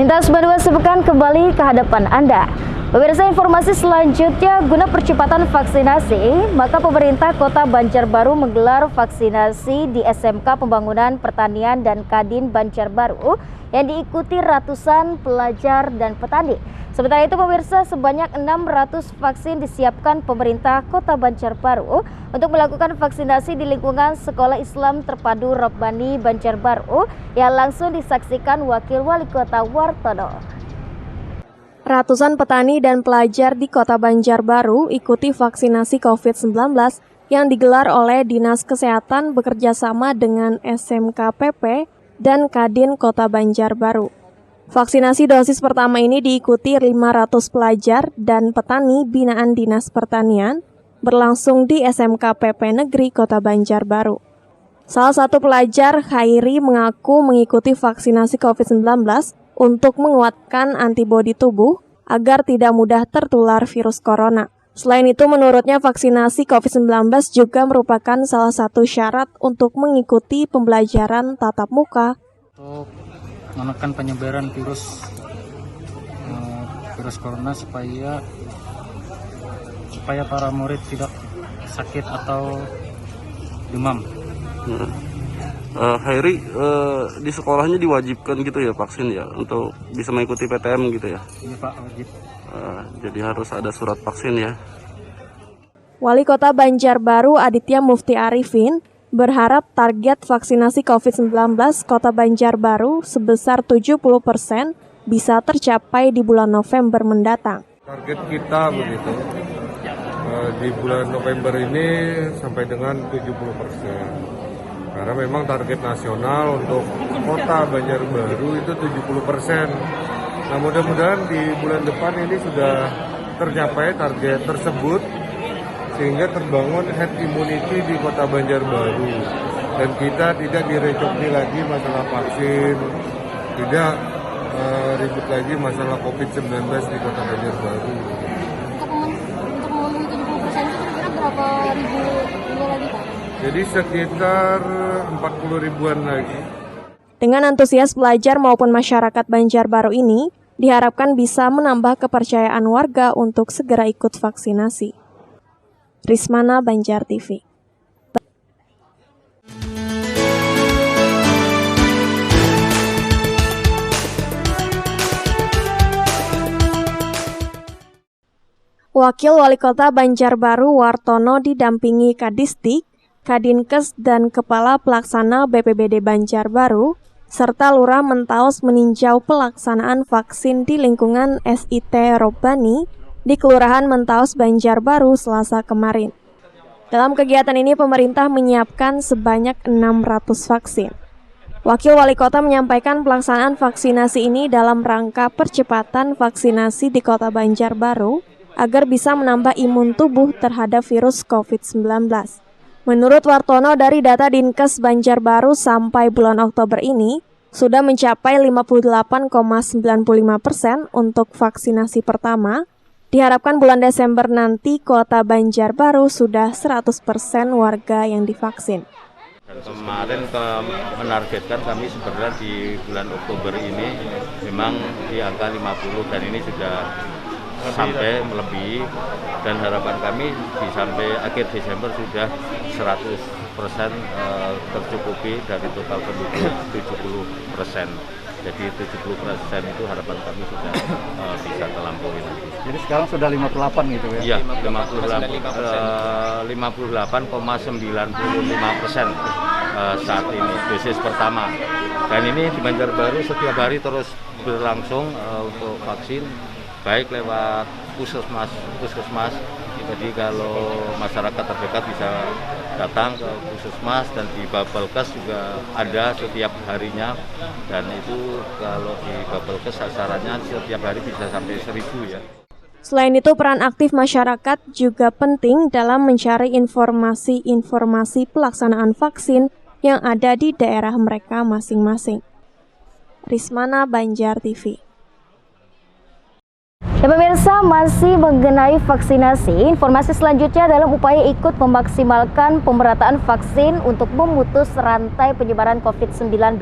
Lintas 92 sepekan kembali ke hadapan Anda. Pemirsa, informasi selanjutnya, guna percepatan vaksinasi, maka pemerintah Kota Banjarbaru menggelar vaksinasi di SMK Pembangunan Pertanian dan Kadin Banjarbaru yang diikuti ratusan pelajar dan petani. Sementara itu pemirsa, sebanyak 600 vaksin disiapkan pemerintah Kota Banjarbaru untuk melakukan vaksinasi di lingkungan Sekolah Islam Terpadu Robbani Banjarbaru yang langsung disaksikan Wakil Wali Kota Wartono. Ratusan petani dan pelajar di Kota Banjarbaru ikuti vaksinasi COVID-19 yang digelar oleh Dinas Kesehatan bekerjasama dengan SMKPP dan Kadin Kota Banjarbaru. Vaksinasi dosis pertama ini diikuti 500 pelajar dan petani binaan Dinas Pertanian berlangsung di SMKPP Negeri Kota Banjarbaru. Salah satu pelajar, Khairi, mengaku mengikuti vaksinasi COVID-19 untuk menguatkan antibodi tubuh agar tidak mudah tertular virus corona. Selain itu, menurutnya vaksinasi COVID-19 juga merupakan salah satu syarat untuk mengikuti pembelajaran tatap muka. Untuk menekan penyebaran virus corona supaya para murid tidak sakit atau demam. Khairi, di sekolahnya diwajibkan gitu ya vaksin ya untuk bisa mengikuti PTM gitu ya? Iya Pak, wajib. Jadi harus ada surat vaksin ya. Wali Kota Banjarbaru Aditya Mufti Arifin berharap target vaksinasi COVID-19 Kota Banjarbaru sebesar 70% bisa tercapai di bulan November mendatang. Target kita begitu, di bulan November ini sampai dengan 70%. Karena memang target nasional untuk Kota Banjarbaru itu 70%. Nah, mudah-mudahan di bulan depan ini sudah tercapai target tersebut sehingga terbangun herd immunity di Kota Banjarbaru dan kita tidak direcoki lagi masalah vaksin, tidak ribut lagi masalah COVID-19 di Kota Banjarbaru. Untuk memenuhi 70% itu kira-kira berapa ribu lagi Pak? Jadi sekitar 40 ribuan lagi. Dengan antusias pelajar maupun masyarakat Banjarbaru ini, diharapkan bisa menambah kepercayaan warga untuk segera ikut vaksinasi. Rismana, Banjar TV. Wakil Wali Kota Banjarbaru Wartono didampingi Kadisdik, Kadinkes dan Kepala Pelaksana BPBD Banjarbaru, serta Lurah Mentaos meninjau pelaksanaan vaksin di lingkungan SIT Robbani di Kelurahan Mentaos Banjarbaru Selasa kemarin. Dalam kegiatan ini pemerintah menyiapkan sebanyak 600 vaksin. Wakil Wali Kota menyampaikan pelaksanaan vaksinasi ini dalam rangka percepatan vaksinasi di Kota Banjarbaru agar bisa menambah imun tubuh terhadap virus COVID-19. Menurut Wartono, dari data Dinkes Banjarbaru sampai bulan Oktober ini, sudah mencapai 58,95% untuk vaksinasi pertama. Diharapkan bulan Desember nanti Kota Banjarbaru sudah 100% warga yang divaksin. Dan kemarin menargetkan kami sebenarnya di bulan Oktober ini memang di angka 50 dan ini sudah sampai melebihi dan harapan kami di sampai akhir Desember sudah 100% tercukupi dari total penduduk 70%. Jadi 70% itu harapan kami sudah bisa terlampaui nanti. Jadi sekarang sudah 58 gitu ya? Iya, 58,95% saat ini dosis pertama. Dan ini di Banjarbaru setiap hari terus berlangsung untuk vaksin, baik lewat puskesmas. Jadi kalau masyarakat terdekat bisa datang ke puskesmas dan di Babelkes juga ada setiap harinya, dan itu kalau di Babelkes sasarannya setiap hari bisa sampai 1000 ya. Selain itu, peran aktif masyarakat juga penting dalam mencari informasi pelaksanaan vaksin yang ada di daerah mereka masing-masing. Rismana, Banjar TV. Ya pemirsa, masih mengenai vaksinasi, informasi selanjutnya dalam upaya ikut memaksimalkan pemerataan vaksin untuk memutus rantai penyebaran COVID-19,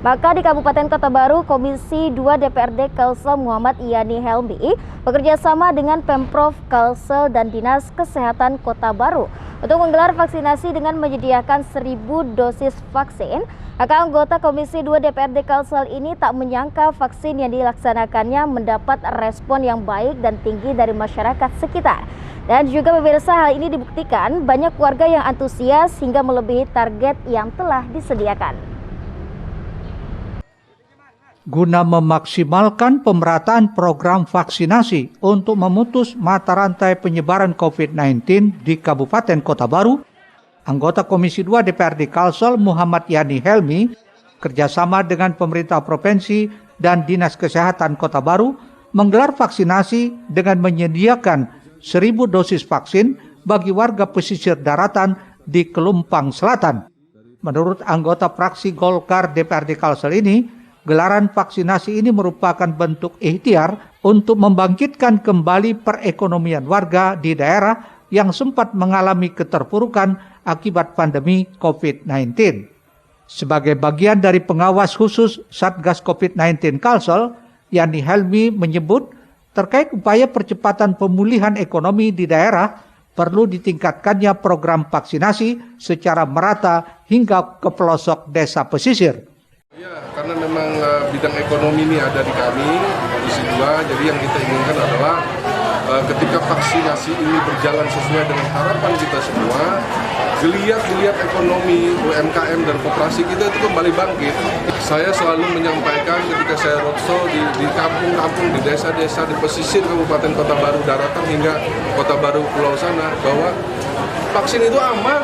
Maka di Kabupaten Kota Baru, Komisi 2 DPRD Kalsel Muhammad Yani Helmi bekerja sama dengan Pemprov Kalsel dan Dinas Kesehatan Kota Baru untuk menggelar vaksinasi dengan menyediakan 1.000 dosis vaksin. Maka anggota Komisi 2 DPRD Kalsel ini tak menyangka vaksin yang dilaksanakannya mendapat respon yang baik dan tinggi dari masyarakat sekitar. Dan juga pemirsa, hal ini dibuktikan banyak warga yang antusias hingga melebihi target yang telah disediakan. Guna memaksimalkan pemerataan program vaksinasi untuk memutus mata rantai penyebaran COVID-19 di Kabupaten Kota Baru, anggota Komisi 2 DPRD Kalsel Muhammad Yani Helmi kerjasama dengan pemerintah provinsi dan Dinas Kesehatan Kota Baru menggelar vaksinasi dengan menyediakan 1.000 dosis vaksin bagi warga pesisir daratan di Kelumpang Selatan. Menurut anggota fraksi Golkar DPRD Kalsel ini, gelaran vaksinasi ini merupakan bentuk ikhtiar untuk membangkitkan kembali perekonomian warga di daerah yang sempat mengalami keterpurukan akibat pandemi COVID-19. Sebagai bagian dari pengawas khusus Satgas COVID-19 Kalsel, Yani Helmi menyebut terkait upaya percepatan pemulihan ekonomi di daerah perlu ditingkatkannya program vaksinasi secara merata hingga ke pelosok desa pesisir. Ya, karena memang bidang ekonomi ini ada di kami, Komisi 2, jadi yang kita inginkan adalah ketika vaksinasi ini berjalan sesuai dengan harapan kita semua, geliat ekonomi, UMKM dan koperasi kita itu kembali bangkit. Saya selalu menyampaikan ketika saya roadshow di kampung-kampung, di desa-desa, di pesisir Kabupaten Kota Baru Daratan hingga Kota Baru Pulau sana, bahwa vaksin itu aman.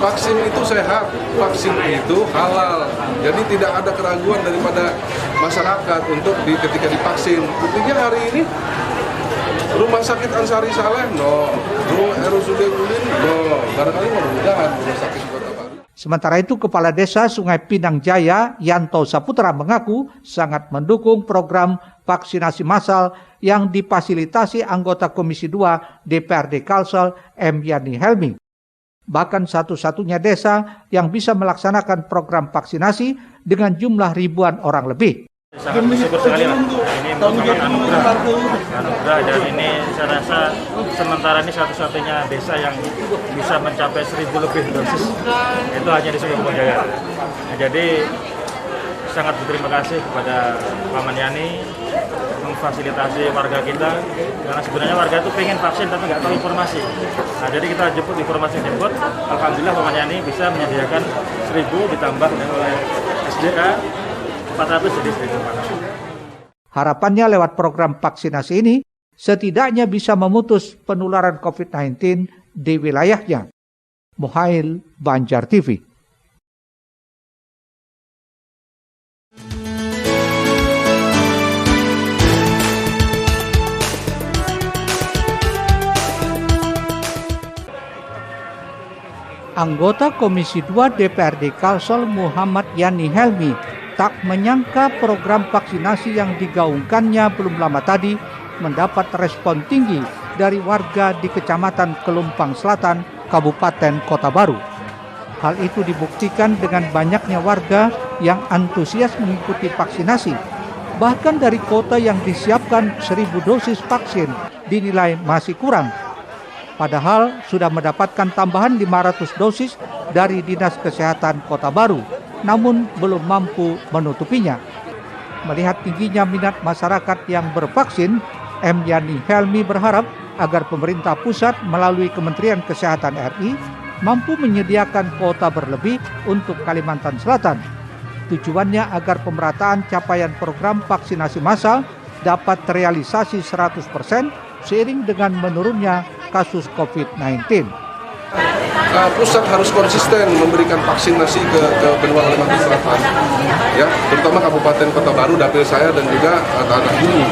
Vaksin itu sehat, vaksin itu halal. Jadi tidak ada keraguan daripada masyarakat untuk ketika divaksin. Buktinya hari ini Rumah Sakit Ansari Saleh, RSUD Ulin, barangkali mudah-mudahan Rumah Sakit Kota Baru. Sementara itu, Kepala Desa Sungai Pinang Jaya, Yanto Saputra mengaku sangat mendukung program vaksinasi massal yang difasilitasi anggota Komisi 2 DPRD Kalsel M. Yani Helmi. Bahkan satu-satunya desa yang bisa melaksanakan program vaksinasi dengan jumlah ribuan orang lebih. Sangat bersyukur sekali Pak. Ini merupakan anugerah dan ini saya rasa sementara ini satu-satunya desa yang bisa mencapai 1.000 lebih dosis. Itu hanya di Sungai Jaya. Nah, jadi sangat berterima kasih kepada Pak Yani memfasilitasi warga kita, karena sebenarnya warga itu pengen vaksin tapi nggak tahu informasi. Nah, jadi kita jemput informasi jemput. Alhamdulillah Pak Yani bisa menyediakan 1.000 ditambah oleh SDA 400 jadi 1.400. Harapannya lewat program vaksinasi ini setidaknya bisa memutus penularan COVID-19 di wilayahnya. Muhail, Banjar TV. Anggota Komisi 2 DPRD Kalsel Muhammad Yani Helmi tak menyangka program vaksinasi yang digaungkannya belum lama tadi mendapat respon tinggi dari warga di Kecamatan Kelumpang Selatan, Kabupaten Kota Baru. Hal itu dibuktikan dengan banyaknya warga yang antusias mengikuti vaksinasi. Bahkan dari kota yang disiapkan 1.000 dosis vaksin dinilai masih kurang. Padahal sudah mendapatkan tambahan 500 dosis dari Dinas Kesehatan Kota Baru, namun belum mampu menutupinya. Melihat tingginya minat masyarakat yang bervaksin, M. Yani Helmi berharap agar pemerintah pusat melalui Kementerian Kesehatan RI mampu menyediakan kuota berlebih untuk Kalimantan Selatan. Tujuannya agar pemerataan capaian program vaksinasi massal dapat terrealisasi 100% seiring dengan menurunnya kasus COVID-19. Pusat harus konsisten memberikan vaksinasi ke benua Kalimantan Selatan, ya, terutama Kabupaten Kota Baru, dapil saya dan juga Tanah Bumi.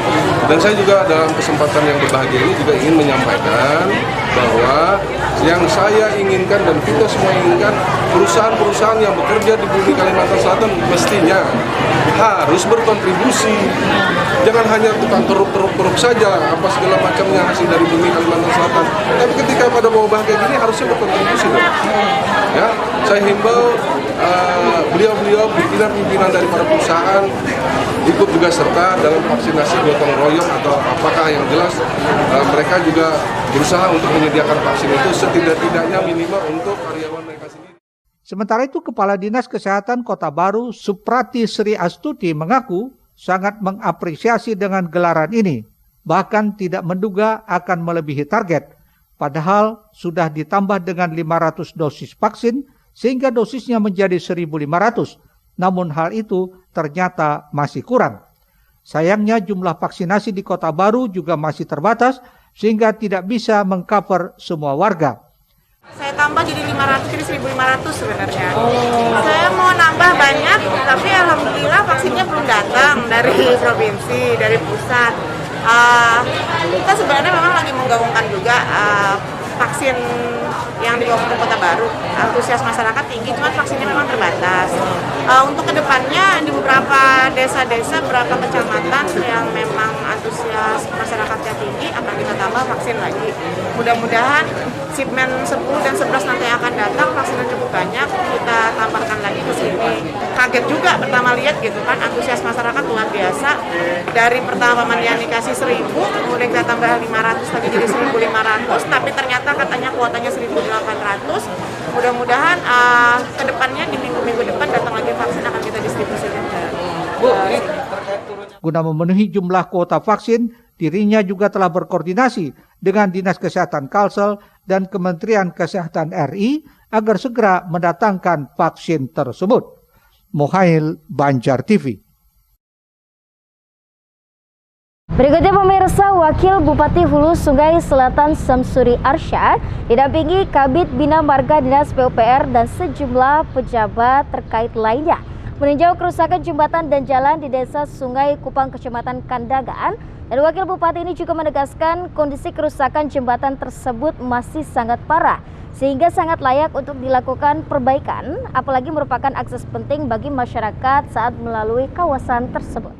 Dan saya juga dalam kesempatan yang berbahagia ini juga ingin menyampaikan bahwa yang saya inginkan dan kita semua inginkan, perusahaan-perusahaan yang bekerja di bumi Kalimantan Selatan mestinya harus berkontribusi. Jangan hanya tukang keruk saja, apa segala macamnya hasil dari bumi Kalimantan Selatan. Tapi ketika pada pada wabah kayak gini harusnya berkontribusi dong. Ya, saya himbau beliau-beliau pimpinan-pimpinan dari para perusahaan ikut juga serta dalam vaksinasi gotong royong atau apakah yang jelas mereka juga berusaha untuk menyediakan vaksin itu setidak-tidaknya minimal untuk karyawan mereka sendiri. Sementara itu, Kepala Dinas Kesehatan Kota Baru Suprati Sri Astuti mengaku sangat mengapresiasi dengan gelaran ini, bahkan tidak menduga akan melebihi target. Padahal sudah ditambah dengan 500 dosis vaksin sehingga dosisnya menjadi 1.500. Namun hal itu ternyata masih kurang. Sayangnya jumlah vaksinasi di Kota Baru juga masih terbatas sehingga tidak bisa mengcover semua warga. Saya tambah jadi 500, jadi 1.500 sebenarnya. Saya mau nambah banyak, tapi alhamdulillah vaksinnya belum datang dari provinsi, dari pusat. Kita sebenarnya memang lagi menggaungkan juga vaksin yang di Kota Baru. Antusias masyarakat tinggi, cuma vaksinnya memang terbatas. Untuk kedepannya di beberapa desa-desa, beberapa kecamatan yang memang antusias masyarakatnya tinggi akan kita tambah vaksin lagi. Mudah-mudahan shipment 10 dan 11 nanti akan datang, vaksinnya cukup banyak, kita tambahkan lagi ke sini. Kaget juga pertama lihat gitu kan, antusias masyarakat luar biasa. Dari pertama yang dikasih 1.000, kemudian kita tambah 500 lagi jadi 1.500, tapi ternyata katanya kuotanya 1.800. Mudah-mudahan ke depannya di minggu-minggu depan datang lagi vaksin akan kita distribusikan ke Guna memenuhi jumlah kuota vaksin, dirinya juga telah berkoordinasi dengan Dinas Kesehatan Kalsel dan Kementerian Kesehatan RI agar segera mendatangkan vaksin tersebut. Mohail, Banjar TV. Berikutnya pemirsa, Wakil Bupati Hulu Sungai Selatan Samsuri Arsyad didampingi Kabid Bina Marga Dinas PUPR dan sejumlah pejabat terkait lainnya meninjau kerusakan jembatan dan jalan di Desa Sungai Kupang, Kecamatan Kandangan. Dan Wakil Bupati ini juga menegaskan kondisi kerusakan jembatan tersebut masih sangat parah sehingga sangat layak untuk dilakukan perbaikan, apalagi merupakan akses penting bagi masyarakat saat melalui kawasan tersebut.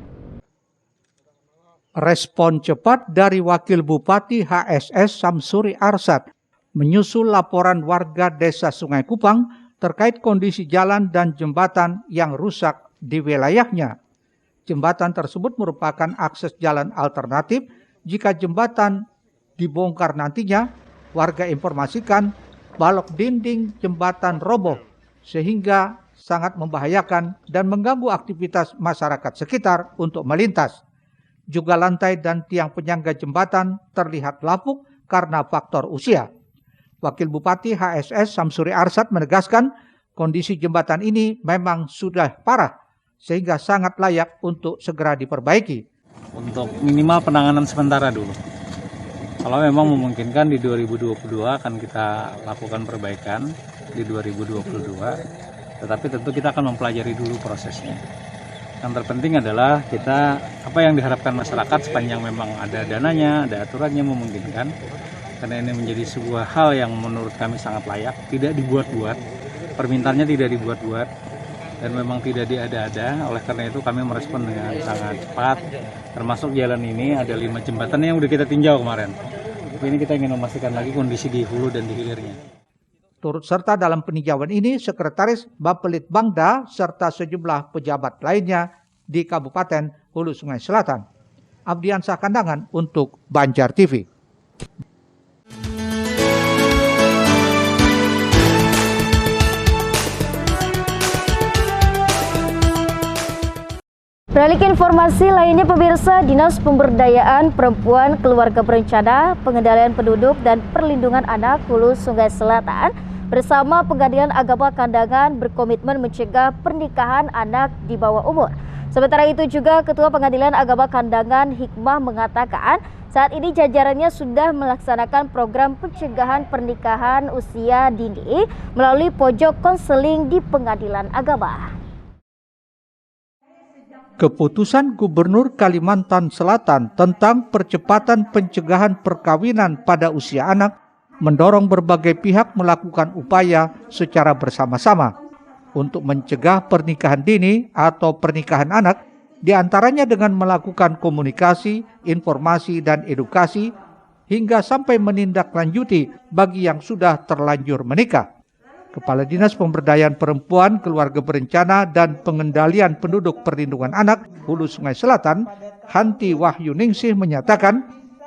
Respon cepat dari Wakil Bupati HSS Samsuri Arsyad menyusul laporan warga Desa Sungai Kupang terkait kondisi jalan dan jembatan yang rusak di wilayahnya. Jembatan tersebut merupakan akses jalan alternatif. Jika jembatan dibongkar nantinya, warga informasikan balok dinding jembatan roboh sehingga sangat membahayakan dan mengganggu aktivitas masyarakat sekitar untuk melintas. Juga lantai dan tiang penyangga jembatan terlihat lapuk karena faktor usia. Wakil Bupati HSS Samsuri Arsyad menegaskan kondisi jembatan ini memang sudah parah sehingga sangat layak untuk segera diperbaiki. Untuk minimal penanganan sementara dulu. Kalau memang memungkinkan di 2022 akan kita lakukan perbaikan di 2022, tetapi tentu kita akan mempelajari dulu prosesnya. Yang terpenting adalah kita, apa yang diharapkan masyarakat sepanjang memang ada dananya, ada aturannya memungkinkan, karena ini menjadi sebuah hal yang menurut kami sangat layak, tidak dibuat-buat, permintaannya tidak dibuat-buat, dan memang tidak diada-ada. Oleh karena itu kami merespon dengan sangat cepat, termasuk jalan ini ada 5 jembatan yang sudah kita tinjau kemarin. Tapi ini kita ingin memastikan lagi kondisi di hulu dan di hilirnya. Turut serta dalam peninjauan ini Sekretaris Bapelit Bangda serta sejumlah pejabat lainnya di Kabupaten Hulu Sungai Selatan. Abdiansah Kandangan untuk Banjar TV. Beralih ke informasi lainnya pemirsa, Dinas Pemberdayaan Perempuan, Keluarga Berencana, Pengendalian Penduduk dan Perlindungan Anak Hulu Sungai Selatan bersama Pengadilan Agama Kandangan berkomitmen mencegah pernikahan anak di bawah umur. Sementara itu juga Ketua Pengadilan Agama Kandangan Hikmah mengatakan saat ini jajarannya sudah melaksanakan program pencegahan pernikahan usia dini melalui pojok konseling di Pengadilan Agama. Keputusan Gubernur Kalimantan Selatan tentang percepatan pencegahan perkawinan pada usia anak mendorong berbagai pihak melakukan upaya secara bersama-sama untuk mencegah pernikahan dini atau pernikahan anak, diantaranya dengan melakukan komunikasi, informasi, dan edukasi hingga sampai menindaklanjuti bagi yang sudah terlanjur menikah. Kepala Dinas Pemberdayaan Perempuan, Keluarga Berencana, dan Pengendalian Penduduk Perlindungan Anak Hulu Sungai Selatan, Hanti Wahyuningsih menyatakan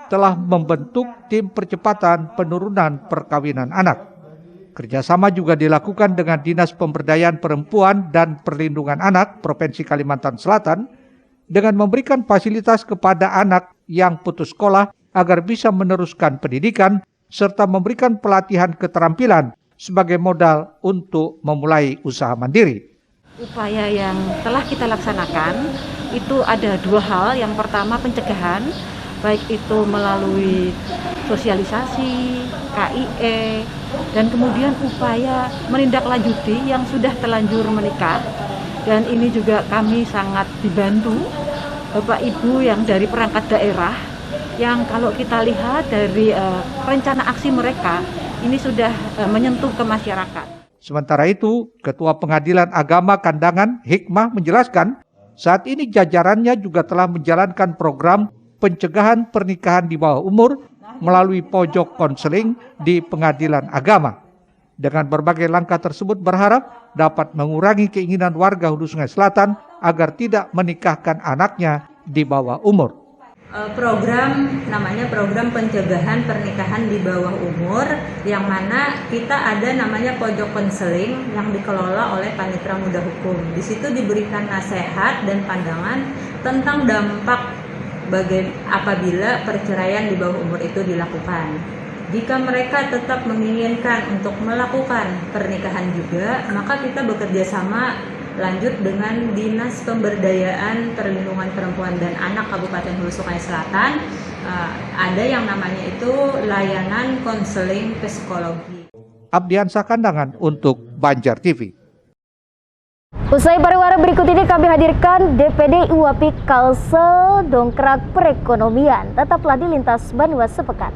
telah membentuk tim percepatan penurunan perkawinan anak. Kerjasama juga dilakukan dengan Dinas Pemberdayaan Perempuan dan Perlindungan Anak Provinsi Kalimantan Selatan dengan memberikan fasilitas kepada anak yang putus sekolah agar bisa meneruskan pendidikan serta memberikan pelatihan keterampilan sebagai modal untuk memulai usaha mandiri. Upaya yang telah kita laksanakan itu ada dua hal. Yang pertama pencegahan, baik itu melalui sosialisasi, KIE, dan kemudian upaya menindaklanjuti yang sudah terlanjur menikah. Dan ini juga kami sangat dibantu Bapak Ibu yang dari perangkat daerah, yang kalau kita lihat dari rencana aksi mereka, ini sudah menyentuh ke masyarakat. Sementara itu, Ketua Pengadilan Agama Kandangan Hikmah menjelaskan, saat ini jajarannya juga telah menjalankan program pencegahan pernikahan di bawah umur melalui pojok konseling di Pengadilan Agama. Dengan berbagai langkah tersebut berharap dapat mengurangi keinginan warga Hulu Sungai Selatan agar tidak menikahkan anaknya di bawah umur. Program namanya program pencegahan pernikahan di bawah umur, yang mana kita ada namanya pojok konseling yang dikelola oleh Panitra Muda Hukum. Di situ diberikan nasihat dan pandangan tentang dampak apabila perceraian di bawah umur itu dilakukan. Jika mereka tetap menginginkan untuk melakukan pernikahan juga, maka kita bekerja sama lanjut dengan Dinas Pemberdayaan Perlindungan Perempuan dan Anak Kabupaten Hulu Sungai Selatan. Ada yang namanya itu layanan konseling psikologi. Abdiansah Kandangan untuk Banjar TV. Usai pariwara berikut ini kami hadirkan DPD UAPI Kalsel dongkrak perekonomian. Tetaplah di Lintas Banua Sepekan.